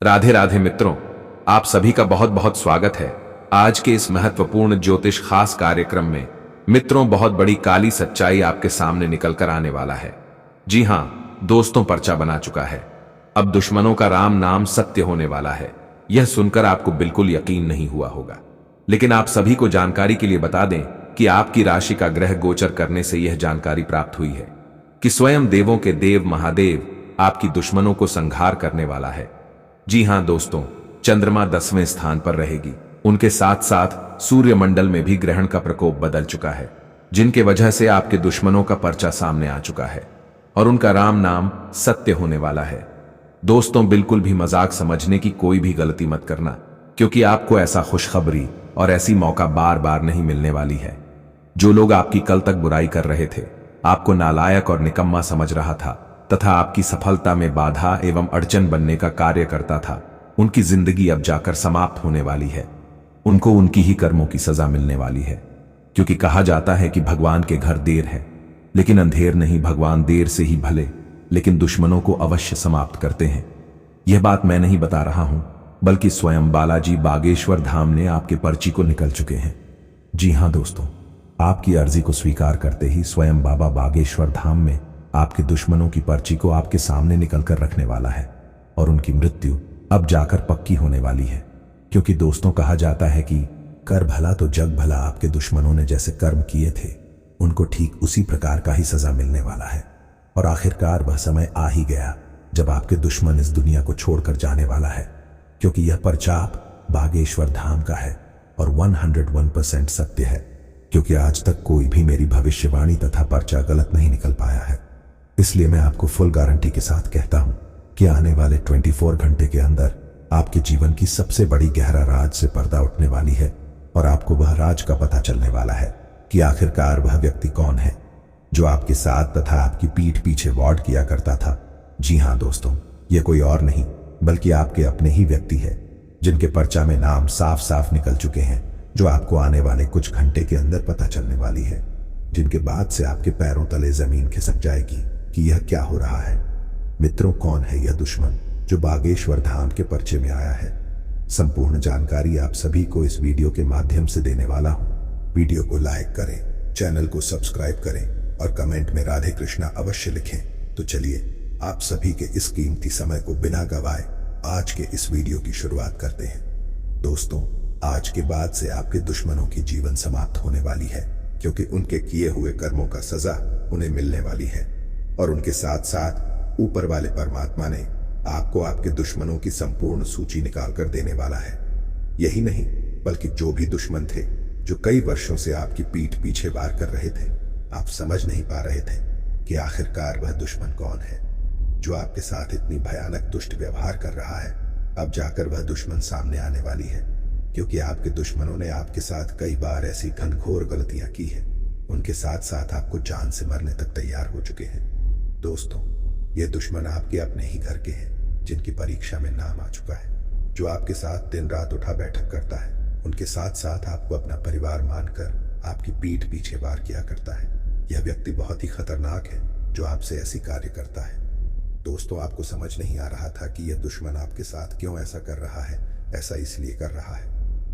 राधे राधे मित्रों, आप सभी का बहुत बहुत स्वागत है। आज के इस महत्वपूर्ण ज्योतिष खास कार्यक्रम में मित्रों, बहुत बड़ी काली सच्चाई आपके सामने निकल कर आने वाला है। जी हां दोस्तों, पर्चा बना चुका है। अब दुश्मनों का राम नाम सत्य होने वाला है। यह सुनकर आपको बिल्कुल यकीन नहीं हुआ होगा, लेकिन आप सभी को जानकारी के लिए बता दें कि आपकी राशि का ग्रह गोचर करने से यह जानकारी प्राप्त हुई है कि स्वयं देवों के देव महादेव आपकी दुश्मनों को संहार करने वाला है। जी हां दोस्तों, चंद्रमा 10वें स्थान पर रहेगी। उनके साथ साथ सूर्यमंडल में भी ग्रहण का प्रकोप बदल चुका है, जिनके वजह से आपके दुश्मनों का पर्चा सामने आ चुका है और उनका राम नाम सत्य होने वाला है। दोस्तों, बिल्कुल भी मजाक समझने की कोई भी गलती मत करना, क्योंकि आपको ऐसा खुशखबरी और ऐसी मौका बार बार नहीं मिलने वाली है। जो लोग आपकी कल तक बुराई कर रहे थे, आपको नालायक और निकम्मा समझ रहा था तथा आपकी सफलता में बाधा एवं अड़चन बनने का कार्य करता था, उनकी जिंदगी अब जाकर समाप्त होने वाली है। उनको उनकी ही कर्मों की सजा मिलने वाली है, क्योंकि कहा जाता है कि भगवान के घर देर है लेकिन अंधेर नहीं। भगवान देर से ही भले लेकिन दुश्मनों को अवश्य समाप्त करते हैं। यह बात मैं नहीं बता रहा हूं, बल्कि स्वयं बालाजी बागेश्वर धाम ने आपके पर्ची को निकल चुके हैं। जी हां दोस्तों, आपकी अर्जी को स्वीकार करते ही स्वयं बाबा बागेश्वर धाम में आपके दुश्मनों की पर्ची को आपके सामने निकलकर रखने वाला है और उनकी मृत्यु अब जाकर पक्की होने वाली है। क्योंकि दोस्तों, कहा जाता है कि कर भला तो जग भला। आपके दुश्मनों ने जैसे कर्म किए थे, उनको ठीक उसी प्रकार का ही सजा मिलने वाला है। और आखिरकार वह समय आ ही गया जब आपके दुश्मन इस दुनिया को छोड़कर जाने वाला है, क्योंकि यह पर्चा बागेश्वर धाम का है और 101% सत्य है। क्योंकि आज तक कोई भी मेरी भविष्यवाणी तथा पर्चा गलत नहीं निकल पाया है, इसलिए मैं आपको फुल गारंटी के साथ कहता हूं कि आने वाले 24 घंटे के अंदर आपके जीवन की सबसे बड़ी गहरा राज से पर्दा उठने वाली है और आपको वह राज का पता चलने वाला है कि आखिरकार वह व्यक्ति कौन है जो आपके साथ तथा आपकी पीठ पीछे वार्ड किया करता था। जी हां दोस्तों, यह कोई और नहीं बल्कि आपके अपने ही व्यक्ति है, जिनके पर्चा में नाम साफ साफ निकल चुके हैं, जो आपको आने वाले कुछ घंटे के अंदर पता चलने वाली है, जिनके बाद से आपके पैरों तले जमीन खिसक जाएगी कि यह क्या हो रहा है। मित्रों, कौन है यह दुश्मन जो बागेश्वर धाम के पर्चे में आया है? संपूर्ण जानकारी आप सभी को इस वीडियो के माध्यम से देने वाला हूं। वीडियो को लाइक करें, चैनल को सब्सक्राइब करें और कमेंट में राधे कृष्णा अवश्य लिखें। तो चलिए आप सभी के इस कीमती समय को बिना गवाए आज के इस वीडियो की शुरुआत करते हैं। दोस्तों, आज के बाद से आपके दुश्मनों की जीवन समाप्त होने वाली है, क्योंकि उनके किए हुए कर्मों का सजा उन्हें मिलने वाली है और उनके साथ साथ ऊपर वाले परमात्मा ने आपको आपके दुश्मनों की संपूर्ण सूची निकाल कर देने वाला है। यही नहीं, बल्कि जो भी दुश्मन थे जो कई वर्षों से आपकी पीठ पीछे वार कर रहे थे, आप समझ नहीं पा रहे थे कि आखिरकार वह दुश्मन कौन है जो आपके साथ इतनी भयानक दुष्ट व्यवहार कर रहा है। अब जाकर वह दुश्मन सामने आने वाली है, क्योंकि आपके दुश्मनों ने आपके साथ कई बार ऐसी घनघोर गलतियां की है। उनके साथ साथ आपको जान से मरने तक तैयार हो चुके हैं। दोस्तों, ये दुश्मन आपके अपने ही घर के हैं, जिनकी परीक्षा में नाम आ चुका है, जो आपके साथ दिन रात उठा बैठक करता है। उनके साथ साथ आपको अपना परिवार मानकर आपकी पीठ पीछे वार किया करता है। यह व्यक्ति बहुत ही खतरनाक है जो आपसे ऐसी कार्य करता है। दोस्तों, आपको समझ नहीं आ रहा था कि यह दुश्मन आपके साथ क्यों ऐसा कर रहा है। ऐसा इसलिए कर रहा है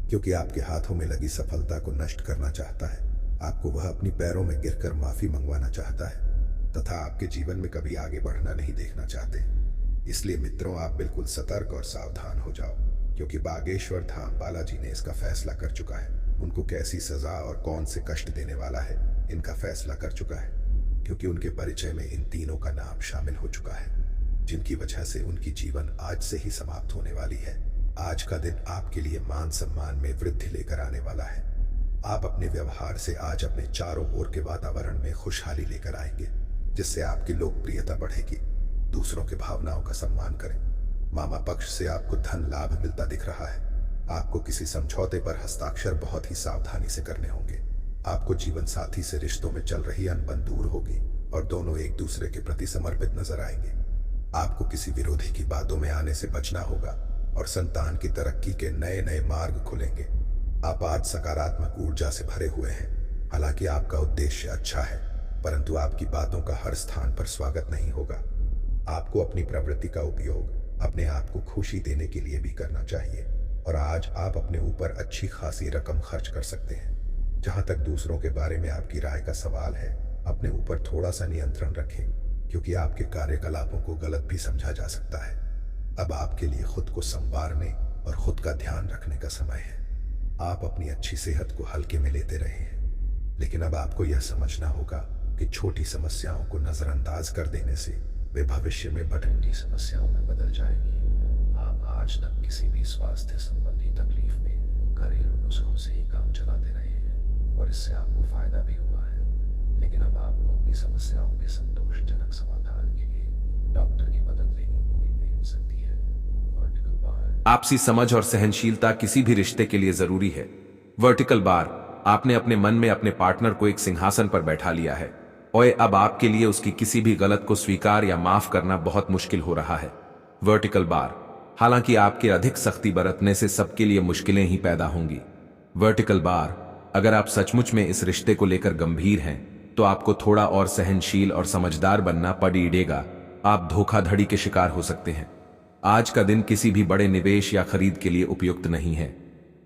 क्योंकि आपके हाथों में लगी सफलता को नष्ट करना चाहता है। आपको वह अपनी पैरों में गिरकर माफी मंगवाना चाहता है तथा आपके जीवन में कभी आगे बढ़ना नहीं देखना चाहते। इसलिए मित्रों, आप बिल्कुल सतर्क और सावधान हो जाओ, क्योंकि बागेश्वर धाम बालाजी ने इसका फैसला कर चुका है। उनको कैसी सजा और कौन से कष्ट देने वाला है, इनका फैसला कर चुका है, क्योंकि उनके परिचय में इन तीनों का नाम शामिल हो चुका है, जिनकी वजह से उनकी जीवन आज से ही समाप्त होने वाली है। आज का दिन आपके लिए मान सम्मान में वृद्धि लेकर आने वाला है। आप अपने व्यवहार से आज अपने चारों ओर के वातावरण में खुशहाली लेकर आएंगे, जिससे आपकी लोकप्रियता बढ़ेगी। दूसरों के भावनाओं का सम्मान करें। मामा पक्ष से आपको धन लाभ मिलता दिख रहा है। आपको किसी समझौते पर हस्ताक्षर बहुत ही सावधानी से करने होंगे। आपको जीवन साथी से रिश्तों में चल रही अनबन दूर होगी और दोनों एक दूसरे के प्रति समर्पित नजर आएंगे। आपको किसी विरोधी की बातों में आने से बचना होगा और संतान की तरक्की के नए नए मार्ग खुलेंगे। आप आज सकारात्मक ऊर्जा से भरे हुए हैं। हालांकि आपका उद्देश्य अच्छा है, परंतु आपकी बातों का हर स्थान पर स्वागत नहीं होगा। आपको अपनी प्रवृत्ति का उपयोग अपने आप को खुशी देने के लिए भी करना चाहिए। और आज आप अपने ऊपर अच्छी खासी रकम खर्च कर सकते हैं। जहां तक दूसरों के बारे में आपकी राय का सवाल है, अपने ऊपर थोड़ा सा नियंत्रण रखें, क्योंकि आपके कार्यकलापों को गलत भी समझा जा सकता है। अब आपके लिए खुद को संवारने और खुद का ध्यान रखने का समय है। आप अपनी अच्छी सेहत को हल्के में लेते रहे हैं, लेकिन अब आपको यह समझना होगा कि छोटी समस्याओं को नजरअंदाज कर देने से वे भविष्य में बड़ी समस्याओं में बदल जाएंगी। आप आज तक किसी भी स्वास्थ्य संबंधी तकलीफ में घरेलू नुस्खों से ही काम चलाते रहे हैं और इससे आपको फायदा भी हुआ है, लेकिन अब आपको अपनी समस्याओं के संतोषजनक समाधान के लिए डॉक्टर की मदद लेनी हो सकती है। वर्टिकल बार आपसी समझ और सहनशीलता किसी भी रिश्ते के लिए जरूरी है। वर्टिकल बार, आपने अपने मन में अपने पार्टनर को एक सिंहासन पर बैठा लिया है और अब आपके लिए उसकी किसी भी गलत को स्वीकार या माफ करना बहुत मुश्किल हो रहा है। वर्टिकल बार, हालांकि आपके अधिक सख्ती बरतने से सबके लिए मुश्किलें ही पैदा होंगी। वर्टिकल बार, अगर आप सचमुच में इस रिश्ते को लेकर गंभीर हैं तो आपको थोड़ा और सहनशील और समझदार बनना पड़ेगा। आप धोखाधड़ी के शिकार हो सकते हैं। आज का दिन किसी भी बड़े निवेश या खरीद के लिए उपयुक्त नहीं है।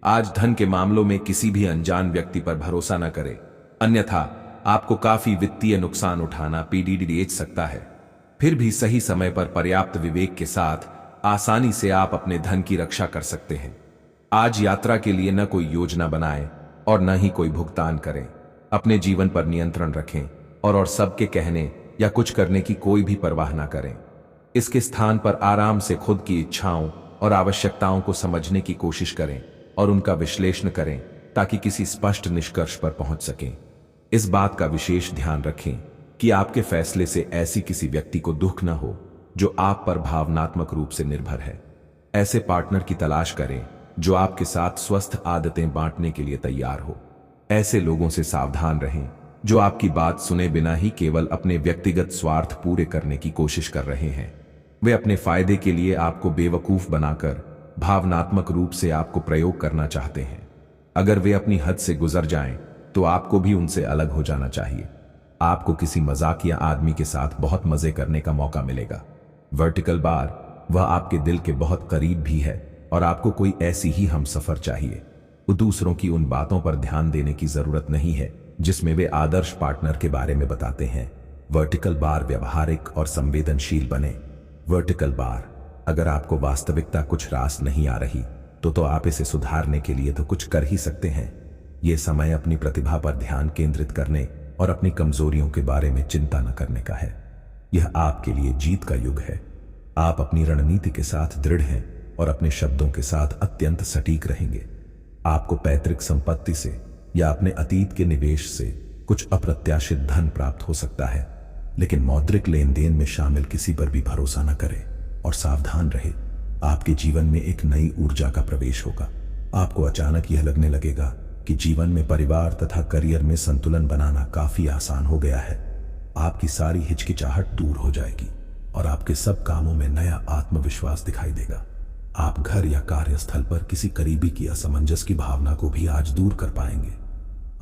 आज धन के मामलों में किसी भी अनजान व्यक्ति पर भरोसा न करें, अन्यथा आपको काफी वित्तीय नुकसान उठाना पड़ सकता है। फिर भी सही समय पर पर्याप्त विवेक के साथ आसानी से आप अपने धन की रक्षा कर सकते हैं। आज यात्रा के लिए न कोई योजना बनाएं और न ही कोई भुगतान करें। अपने जीवन पर नियंत्रण रखें और सबके कहने या कुछ करने की कोई भी परवाह न करें। इसके स्थान पर आराम से खुद की इच्छाओं और आवश्यकताओं को समझने की कोशिश करें और उनका विश्लेषण करें ताकि किसी स्पष्ट निष्कर्ष पर पहुंच सकें। इस बात का विशेष ध्यान रखें कि आपके फैसले से ऐसी किसी व्यक्ति को दुख न हो जो आप पर भावनात्मक रूप से निर्भर है। ऐसे पार्टनर की तलाश करें जो आपके साथ स्वस्थ आदतें बांटने के लिए तैयार हो। ऐसे लोगों से सावधान रहें जो आपकी बात सुने बिना ही केवल अपने व्यक्तिगत स्वार्थ पूरे करने की कोशिश कर रहे हैं। वे अपने फायदे के लिए आपको बेवकूफ बनाकर भावनात्मक रूप से आपको प्रयोग करना चाहते हैं। अगर वे अपनी हद से गुजर जाएं, तो आपको भी उनसे अलग हो जाना चाहिए। आपको किसी मजाकिया आदमी के साथ बहुत मजे करने का मौका मिलेगा। वर्टिकल बार, वह आपके दिल के बहुत करीब भी है और आपको कोई ऐसी ही हमसफर चाहिए। दूसरों की उन बातों पर ध्यान देने की जरूरत नहीं है जिसमें वे आदर्श पार्टनर के बारे में बताते हैं। वर्टिकल बार, व्यवहारिक और संवेदनशील बने। वर्टिकल बार, अगर आपको वास्तविकता कुछ रास नहीं आ रही तो आप इसे सुधारने के लिए तो कुछ कर ही सकते हैं। यह समय अपनी प्रतिभा पर ध्यान केंद्रित करने और अपनी कमजोरियों के बारे में चिंता न करने का है। यह आपके लिए जीत का युग है। आप अपनी रणनीति के साथ दृढ़ हैं और अपने शब्दों के साथ अत्यंत सटीक रहेंगे। आपको पैतृक संपत्ति से या अपने अतीत के निवेश से कुछ अप्रत्याशित धन प्राप्त हो सकता है, लेकिन मौद्रिक लेन देन में शामिल किसी पर भी भरोसा न करें और सावधान रहे। आपके जीवन में एक नई ऊर्जा का प्रवेश होगा। आपको अचानक यह लगने लगेगा कि जीवन में परिवार तथा करियर में संतुलन बनाना काफी आसान हो गया है। आपकी सारी हिचकिचाहट दूर हो जाएगी और आपके सब कामों में नया आत्मविश्वास दिखाई देगा। आप घर या कार्यस्थल पर किसी करीबी की असमंजस की भावना को भी आज दूर कर पाएंगे।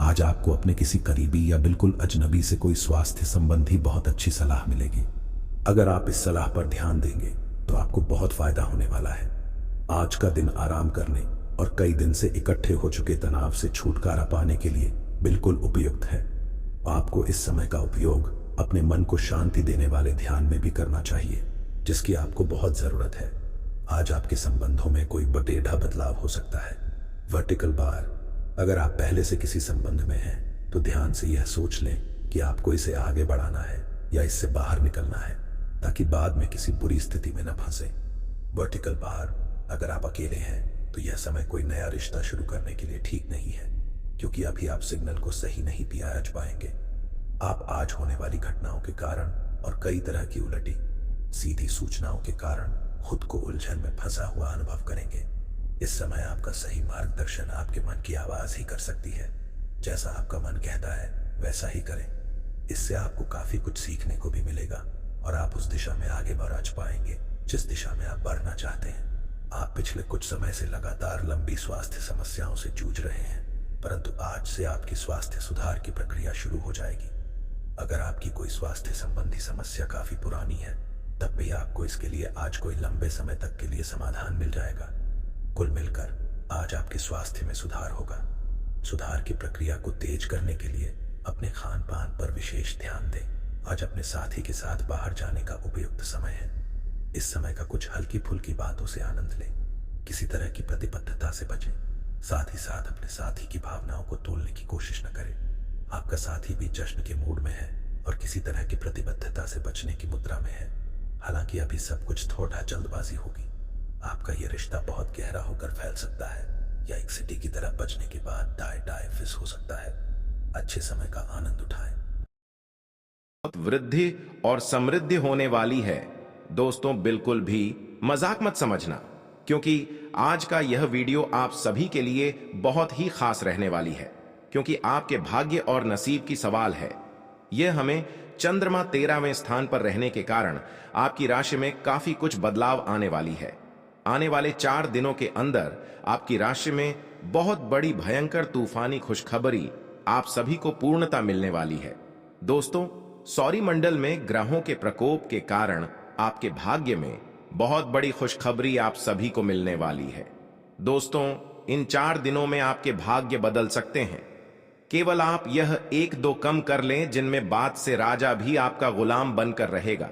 आज आपको अपने किसी करीबी या बिल्कुल अजनबी से कोई स्वास्थ्य संबंधी बहुत अच्छी सलाह मिलेगी। अगर आप इस सलाह पर ध्यान देंगे तो आपको बहुत फायदा होने वाला है। आज का दिन आराम करने और कई दिन से इकट्ठे हो चुके तनाव से छुटकारा पाने के लिए बिल्कुल उपयुक्त है। आपको इस समय का उपयोग अपने मन को शांति देने वाले ध्यान में भी करना चाहिए, जिसकी आपको बहुत जरूरत है। आज आपके संबंधों में कोई बटेढ़ा बदलाव हो सकता है। वर्टिकल बार, अगर आप पहले से किसी संबंध में हैं तो ध्यान से यह सोच लें कि आपको इसे आगे बढ़ाना है या इससे बाहर निकलना है, ताकि बाद में किसी बुरी स्थिति में न फंसे। वर्टिकल बार, अगर आप अकेले हैं तो यह समय कोई नया रिश्ता शुरू करने के लिए ठीक नहीं है, क्योंकि अभी आप सिग्नल को सही नहीं पियाज पाएंगे। आप आज होने वाली घटनाओं के कारण और कई तरह की उलटी सीधी सूचनाओं के कारण खुद को उलझन में फंसा हुआ अनुभव करेंगे। इस समय आपका सही मार्गदर्शन आपके मन की आवाज ही कर सकती है। जैसा आपका मन कहता है वैसा ही करें। इससे आपको काफी कुछ सीखने को भी मिलेगा और आप उस दिशा में आगे बढ़ पाएंगे जिस दिशा में आप बढ़ना चाहते हैं। आप पिछले कुछ समय से लगातार लंबी स्वास्थ्य समस्याओं से जूझ रहे हैं, परंतु आज से आपकी स्वास्थ्य सुधार की प्रक्रिया शुरू हो जाएगी। अगर आपकी कोई स्वास्थ्य संबंधी समस्या काफी पुरानी है तब भी आपको इसके लिए आज कोई लंबे समय तक के लिए समाधान मिल जाएगा। कुल मिलकर आज आपके स्वास्थ्य में सुधार होगा। सुधार की प्रक्रिया को तेज करने के लिए अपने खान पान पर विशेष ध्यान दें। आज अपने साथी के साथ बाहर जाने का उपयुक्त समय है। इस समय का कुछ हल्की फुल्की बातों से आनंद लें। किसी तरह की प्रतिबद्धता से बचें। साथ ही साथ अपने साथी की भावनाओं को तोड़ने की कोशिश न करें। आपका साथी भी जश्न के मूड में है और किसी तरह की प्रतिबद्धता से बचने की मुद्रा में है। हालांकि अभी सब कुछ थोड़ा जल्दबाजी होगी। आपका यह रिश्ता बहुत गहरा होकर फैल सकता है या एक सिटी की तरह बचने के बाद डाय फिस हो सकता है। अच्छे समय का आनंद उठाएं। वृद्धि और समृद्धि होने वाली है। दोस्तों, बिल्कुल भी मजाक मत समझना, क्योंकि आज का यह वीडियो आप सभी के लिए बहुत ही खास रहने वाली है, क्योंकि आपके भाग्य और नसीब की सवाल है। यह हमें चंद्रमा 13वें स्थान पर रहने के कारण आपकी राशि में काफी कुछ बदलाव आने वाली है। आने वाले 4 दिनों के अंदर आपकी राशि में बहुत बड़ी भयंकर तूफानी खुशखबरी आप सभी को पूर्णता मिलने वाली है। दोस्तों, सौरमंडल में ग्रहों के प्रकोप के कारण आपके भाग्य में बहुत बड़ी खुशखबरी आप सभी को मिलने वाली है। दोस्तों, इन 4 दिनों में आपके भाग्य बदल सकते हैं। केवल आप यह 1-2 कम कर लें जिनमें बात से राजा भी आपका गुलाम बनकर रहेगा,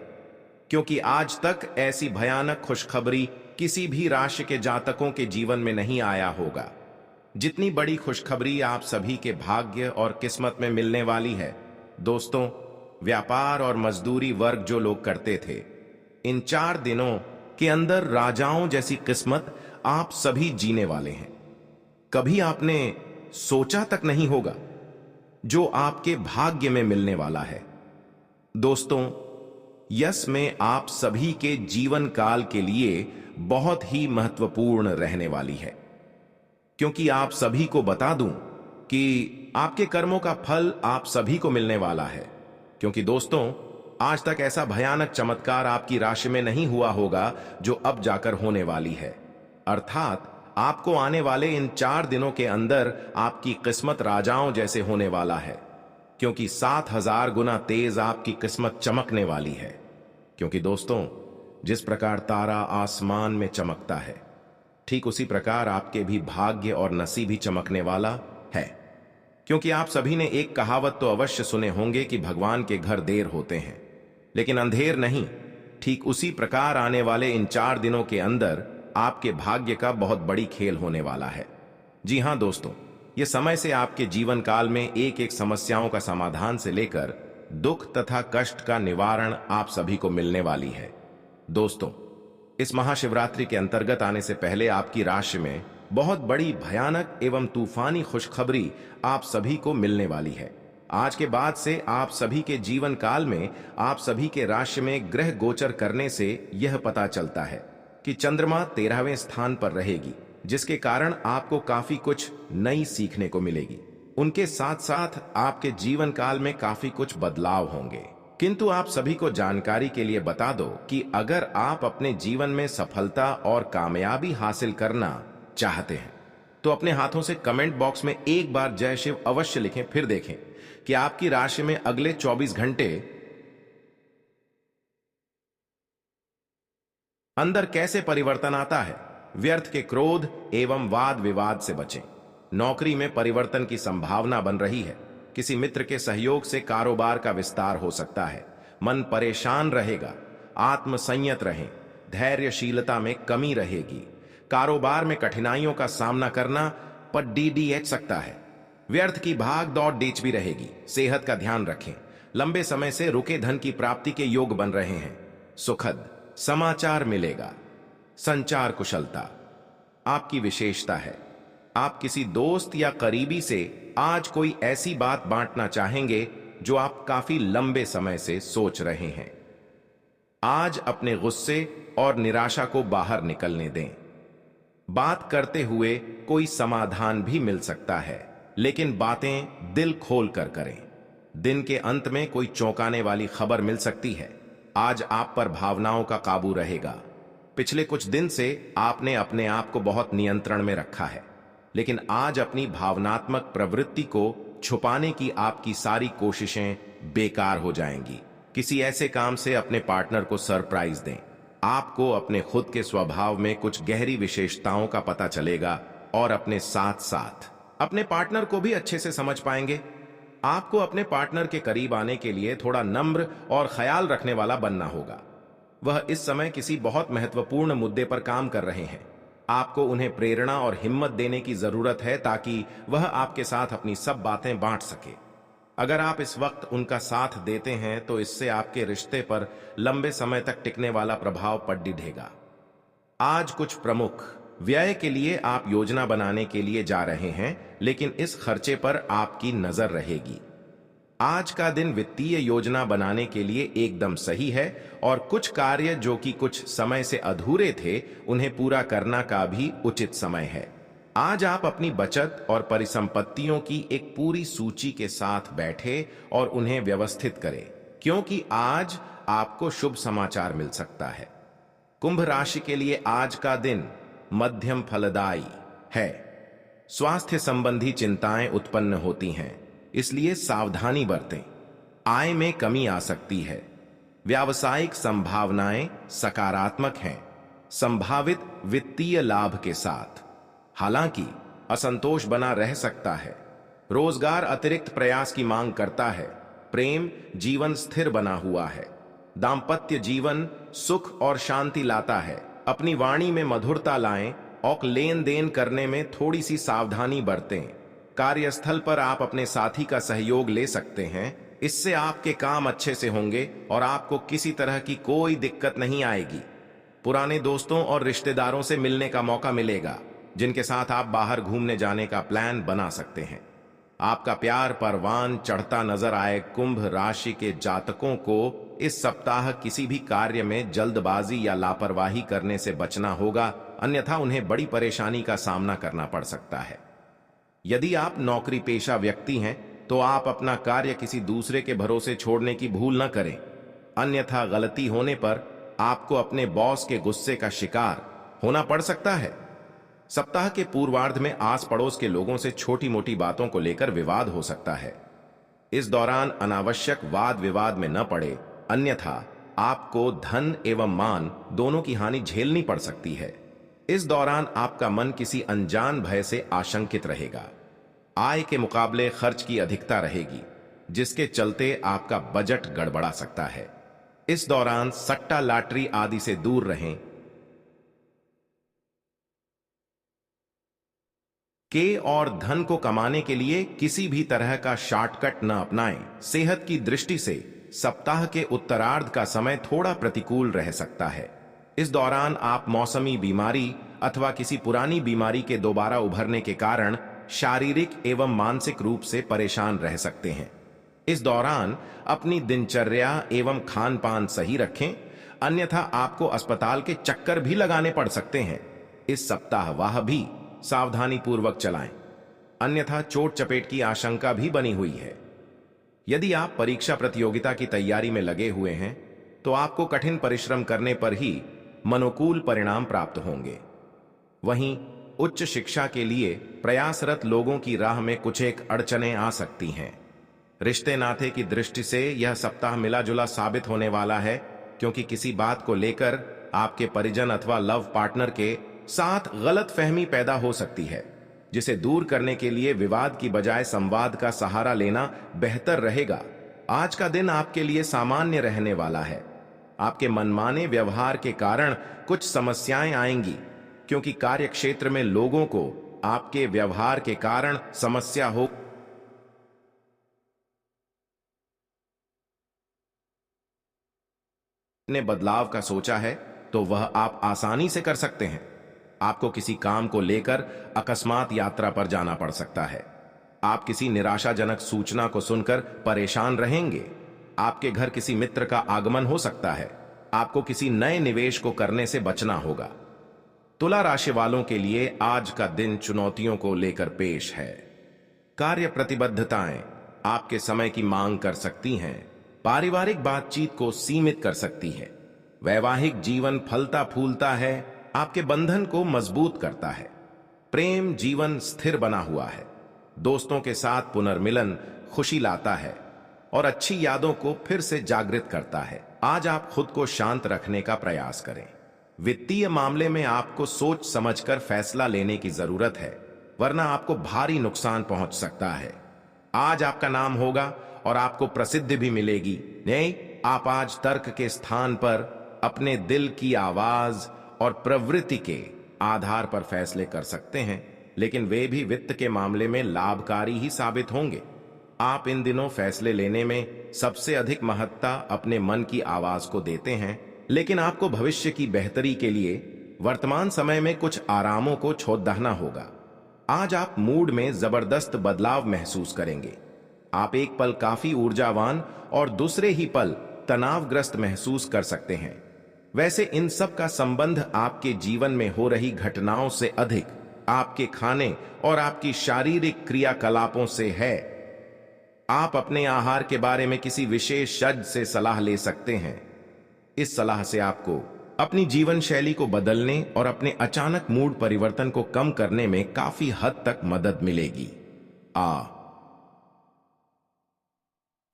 क्योंकि आज तक ऐसी भयानक खुशखबरी किसी भी राशि के जातकों के जीवन में नहीं आया होगा। जितनी बड़ी खुशखबरी आप सभी के भाग्य और किस्मत में मिलने वाली है। दोस्तों, व्यापार और मजदूरी वर्ग जो लोग करते थे, इन 4 दिनों के अंदर राजाओं जैसी किस्मत आप सभी जीने वाले हैं। कभी आपने सोचा तक नहीं होगा जो आपके भाग्य में मिलने वाला है। दोस्तों, यश में आप सभी के जीवन काल के लिए बहुत ही महत्वपूर्ण रहने वाली है, क्योंकि आप सभी को बता दूं कि आपके कर्मों का फल आप सभी को मिलने वाला है। क्योंकि दोस्तों, आज तक ऐसा भयानक चमत्कार आपकी राशि में नहीं हुआ होगा जो अब जाकर होने वाली है। अर्थात आपको आने वाले इन 4 दिनों के अंदर आपकी किस्मत राजाओं जैसे होने वाला है, क्योंकि 7000 गुना तेज आपकी किस्मत चमकने वाली है। क्योंकि दोस्तों, जिस प्रकार तारा आसमान में चमकता है, ठीक उसी प्रकार आपके भी भाग्य और नसीब भी चमकने वाला है। क्योंकि आप सभी ने एक कहावत तो अवश्य सुने होंगे कि भगवान के घर देर होते हैं लेकिन अंधेर नहीं। ठीक उसी प्रकार आने वाले इन 4 दिनों के अंदर आपके भाग्य का बहुत बड़ी खेल होने वाला है। जी हां दोस्तों, यह समय से आपके जीवन काल में एक एक समस्याओं का समाधान से लेकर दुख तथा कष्ट का निवारण आप सभी को मिलने वाली है। दोस्तों, इस महाशिवरात्रि के अंतर्गत आने से पहले आपकी राशि में बहुत बड़ी भयानक एवं तूफानी खुशखबरी आप सभी को मिलने वाली है। आज के बाद से आप सभी के जीवन काल में आप सभी के राशि में ग्रह गोचर करने से यह पता चलता है कि चंद्रमा 13वें स्थान पर रहेगी, जिसके कारण आपको काफी कुछ नई सीखने को मिलेगी। उनके साथ साथ आपके जीवन काल में काफी कुछ बदलाव होंगे। किंतु आप सभी को जानकारी के लिए बता दो कि अगर आप अपने जीवन में सफलता और कामयाबी हासिल करना चाहते हैं तो अपने हाथों से कमेंट बॉक्स में एक बार जय शिव अवश्य लिखें। फिर देखें कि आपकी राशि में अगले 24 घंटे अंदर कैसे परिवर्तन आता है। व्यर्थ के क्रोध एवं वाद विवाद से बचें। नौकरी में परिवर्तन की संभावना बन रही है। किसी मित्र के सहयोग से कारोबार का विस्तार हो सकता है। मन परेशान रहेगा। आत्मसंयत रहें। धैर्यशीलता में कमी रहेगी। कारोबार में कठिनाइयों का सामना करना पर डीडीएच सकता है। व्यर्थ की भाग दौड़ डीच भी रहेगी। सेहत का ध्यान रखें। लंबे समय से रुके धन की प्राप्ति के योग बन रहे हैं। सुखद समाचार मिलेगा। संचार कुशलता आपकी विशेषता है। आप किसी दोस्त या करीबी से आज कोई ऐसी बात बांटना चाहेंगे जो आप काफी लंबे समय से सोच रहे हैं। आज अपने गुस्से और निराशा को बाहर निकलने दें। बात करते हुए कोई समाधान भी मिल सकता है, लेकिन बातें दिल खोल कर करें। दिन के अंत में कोई चौंकाने वाली खबर मिल सकती है। आज आप पर भावनाओं का काबू रहेगा। पिछले कुछ दिन से आपने अपने आप को बहुत नियंत्रण में रखा है, लेकिन आज अपनी भावनात्मक प्रवृत्ति को छुपाने की आपकी सारी कोशिशें बेकार हो जाएंगी। किसी ऐसे काम से अपने पार्टनर को सरप्राइज दें। आपको अपने खुद के स्वभाव में कुछ गहरी विशेषताओं का पता चलेगा और अपने साथ साथ अपने पार्टनर को भी अच्छे से समझ पाएंगे। आपको अपने पार्टनर के करीब आने के लिए थोड़ा नम्र और ख्याल रखने वाला बनना होगा। वह इस समय किसी बहुत महत्वपूर्ण मुद्दे पर काम कर रहे हैं। आपको उन्हें प्रेरणा और हिम्मत देने की जरूरत है ताकि वह आपके साथ अपनी सब बातें बांट सके। अगर आप इस वक्त उनका साथ देते हैं तो इससे आपके रिश्ते पर लंबे समय तक टिकने वाला प्रभाव पड़ेगा। आज कुछ प्रमुख व्यय के लिए आप योजना बनाने के लिए जा रहे हैं, लेकिन इस खर्चे पर आपकी नजर रहेगी। आज का दिन वित्तीय योजना बनाने के लिए एकदम सही है और कुछ कार्य जो कि कुछ समय से अधूरे थे उन्हें पूरा करना का भी उचित समय है। आज आप अपनी बचत और परिसंपत्तियों की एक पूरी सूची के साथ बैठे और उन्हें व्यवस्थित करें, क्योंकि आज आपको शुभ समाचार मिल सकता है। कुंभ राशि के लिए आज का दिन मध्यम फलदायी है। स्वास्थ्य संबंधी चिंताएं उत्पन्न होती हैं, इसलिए सावधानी बरतें। आय में कमी आ सकती है। व्यावसायिक संभावनाएं सकारात्मक हैं, संभावित वित्तीय लाभ के साथ। हालांकि असंतोष बना रह सकता है। रोजगार अतिरिक्त प्रयास की मांग करता है। प्रेम जीवन स्थिर बना हुआ है। दाम्पत्य जीवन सुख और शांति लाता है। अपनी वाणी में मधुरता लाएं और लेन देन करने में थोड़ी सी सावधानी बरतें। कार्यस्थल पर आप अपने साथी का सहयोग ले सकते हैं, इससे आपके काम अच्छे से होंगे और आपको किसी तरह की कोई दिक्कत नहीं आएगी। पुराने दोस्तों और रिश्तेदारों से मिलने का मौका मिलेगा, जिनके साथ आप बाहर घूमने जाने का प्लान बना सकते हैं। आपका प्यार परवान चढ़ता नजर आए। कुंभ राशि के जातकों को इस सप्ताह किसी भी कार्य में जल्दबाजी या लापरवाही करने से बचना होगा, अन्यथा उन्हें बड़ी परेशानी का सामना करना पड़ सकता है। यदि आप नौकरी पेशा व्यक्ति हैं तो आप अपना कार्य किसी दूसरे के भरोसे छोड़ने की भूल न करें, अन्यथा गलती होने पर आपको अपने बॉस के गुस्से का शिकार होना पड़ सकता है। सप्ताह के पूर्वार्ध में आस पड़ोस के लोगों से छोटी मोटी बातों को लेकर विवाद हो सकता है। इस दौरान अनावश्यक वाद विवाद में न पड़े, अन्यथा आपको धन एवं मान दोनों की हानि झेलनी पड़ सकती है। इस दौरान आपका मन किसी अनजान भय से आशंकित रहेगा। आय के मुकाबले खर्च की अधिकता रहेगी, जिसके चलते आपका बजट गड़बड़ा सकता है। इस दौरान सट्टा लॉटरी आदि से दूर रहें। और धन को कमाने के लिए किसी भी तरह का शॉर्टकट न अपनाएं। सेहत की दृष्टि से सप्ताह के उत्तरार्ध का समय थोड़ा प्रतिकूल रह सकता है। इस दौरान आप मौसमी बीमारी अथवा किसी पुरानी बीमारी के दोबारा उभरने के कारण शारीरिक एवं मानसिक रूप से परेशान रह सकते हैं। इस दौरान अपनी दिनचर्या एवं खान पान सही रखें, अन्यथा आपको अस्पताल के चक्कर भी लगाने पड़ सकते हैं। इस सप्ताह वह भी सावधानी पूर्वक चलाएं, अन्यथा चोट चपेट की आशंका भी बनी हुई है। यदि आप परीक्षा प्रतियोगिता की तैयारी में लगे हुए हैं तो आपको कठिन परिश्रम करने पर ही मनोकूल परिणाम प्राप्त होंगे। वहीं उच्च शिक्षा के लिए प्रयासरत लोगों की राह में कुछ एक अड़चनें आ सकती हैं। रिश्ते नाते की दृष्टि से यह सप्ताह मिला जुला साबित होने वाला है, क्योंकि किसी बात को लेकर आपके परिजन अथवा लव पार्टनर के साथ गलतफहमी पैदा हो सकती है, जिसे दूर करने के लिए विवाद की बजाय संवाद का सहारा लेना बेहतर रहेगा। आज का दिन आपके लिए सामान्य रहने वाला है। आपके मनमाने व्यवहार के कारण कुछ समस्याएं आएंगी, क्योंकि कार्य क्षेत्र में लोगों को आपके व्यवहार के कारण समस्या हो। ने बदलाव का सोचा है तो वह आप आसानी से कर सकते हैं। आपको किसी काम को लेकर अकस्मात यात्रा पर जाना पड़ सकता है। आप किसी निराशाजनक सूचना को सुनकर परेशान रहेंगे। आपके घर किसी मित्र का आगमन हो सकता है। आपको किसी नए निवेश को करने से बचना होगा। तुला राशि वालों के लिए आज का दिन चुनौतियों को लेकर पेश है। कार्य प्रतिबद्धताएं आपके समय की मांग कर सकती हैं। पारिवारिक बातचीत को सीमित कर सकती है। वैवाहिक जीवन फलता फूलता है, आपके बंधन को मजबूत करता है। प्रेम जीवन स्थिर बना हुआ है। दोस्तों के साथ पुनर्मिलन खुशी लाता है। और अच्छी यादों को फिर से जागृत करता है। आज आप खुद को शांत रखने का प्रयास करें। वित्तीय मामले में आपको सोच समझकर फैसला लेने की जरूरत है, वरना आपको भारी नुकसान पहुंच सकता है। आज आपका नाम होगा और आपको प्रसिद्धि भी मिलेगी। नहीं, आप आज तर्क के स्थान पर अपने दिल की आवाज और प्रवृत्ति के आधार पर फैसले कर सकते हैं, लेकिन वे भी वित्त के मामले में लाभकारी ही साबित होंगे। आप इन दिनों फैसले लेने में सबसे अधिक महत्ता अपने मन की आवाज को देते हैं, लेकिन आपको भविष्य की बेहतरी के लिए वर्तमान समय में कुछ आरामों को छोड़ना होगा। आज आप मूड में जबरदस्त बदलाव महसूस करेंगे। आप एक पल काफी ऊर्जावान और दूसरे ही पल तनावग्रस्त महसूस कर सकते हैं। वैसे इन सब का संबंध आपके जीवन में हो रही घटनाओं से अधिक आपके खाने और आपकी शारीरिक क्रियाकलापों से है। आप अपने आहार के बारे में किसी विशेषज्ञ से सलाह ले सकते हैं। इस सलाह से आपको अपनी जीवन शैली को बदलने और अपने अचानक मूड परिवर्तन को कम करने में काफी हद तक मदद मिलेगी।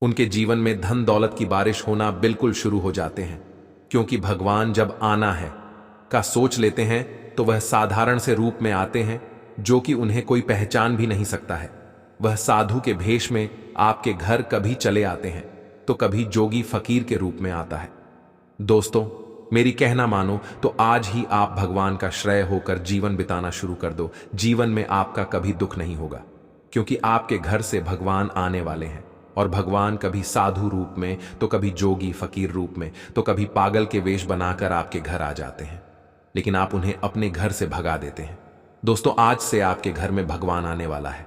उनके जीवन में धन दौलत की बारिश होना बिल्कुल शुरू हो जाते हैं, क्योंकि भगवान जब आना है का सोच लेते हैं तो वह साधारण से रूप में आते हैं जो कि उन्हें कोई पहचान भी नहीं सकता है। वह साधु के भेष में आपके घर कभी चले आते हैं तो कभी जोगी फकीर के रूप में आता है। दोस्तों, मेरी कहना मानो तो आज ही आप भगवान का श्रेय होकर जीवन बिताना शुरू कर दो। जीवन में आपका कभी दुख नहीं होगा, क्योंकि आपके घर से भगवान आने वाले हैं। और भगवान कभी साधु रूप में तो कभी जोगी फकीर रूप में तो कभी पागल के वेश बनाकर आपके घर आ जाते हैं, लेकिन आप उन्हें अपने घर से भगा देते हैं। दोस्तों, आज से आपके घर में भगवान आने वाला है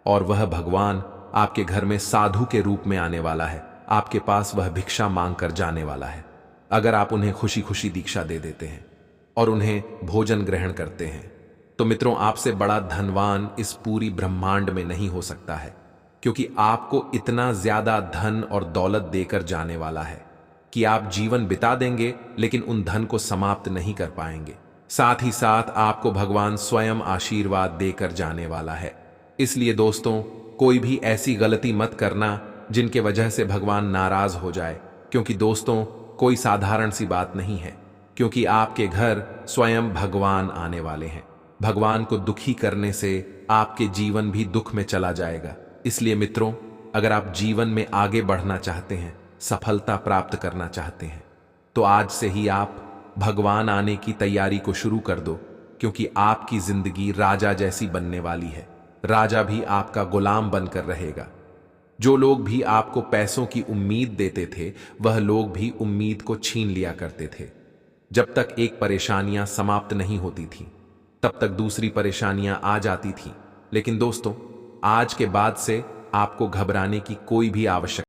और वह भगवान आपके घर में साधु के रूप में आने वाला है। आपके पास वह भिक्षा मांग कर जाने वाला है। अगर आप उन्हें खुशी खुशी दीक्षा दे देते हैं और उन्हें भोजन ग्रहण करते हैं तो मित्रों, आपसे बड़ा धनवान इस पूरी ब्रह्मांड में नहीं हो सकता है, क्योंकि आपको इतना ज्यादा धन और दौलत देकर जाने वाला है कि आप जीवन बिता देंगे लेकिन उन धन को समाप्त नहीं कर पाएंगे। साथ ही साथ आपको भगवान स्वयं आशीर्वाद देकर जाने वाला है। इसलिए दोस्तों, कोई भी ऐसी गलती मत करना जिनके वजह से भगवान नाराज हो जाए, क्योंकि दोस्तों, कोई साधारण सी बात नहीं है, क्योंकि आपके घर स्वयं भगवान आने वाले हैं। भगवान को दुखी करने से आपके जीवन भी दुख में चला जाएगा। इसलिए मित्रों, अगर आप जीवन में आगे बढ़ना चाहते हैं, सफलता प्राप्त करना चाहते हैं, तो आज से ही आप भगवान आने की तैयारी को शुरू कर दो, क्योंकि आपकी जिंदगी राजा जैसी बनने वाली है। राजा भी आपका गुलाम बनकर रहेगा। जो लोग भी आपको पैसों की उम्मीद देते थे, वह लोग भी उम्मीद को छीन लिया करते थे। जब तक एक परेशानियां समाप्त नहीं होती थी, तब तक दूसरी परेशानियां आ जाती थी। लेकिन दोस्तों, आज के बाद से आपको घबराने की कोई भी आवश्यकता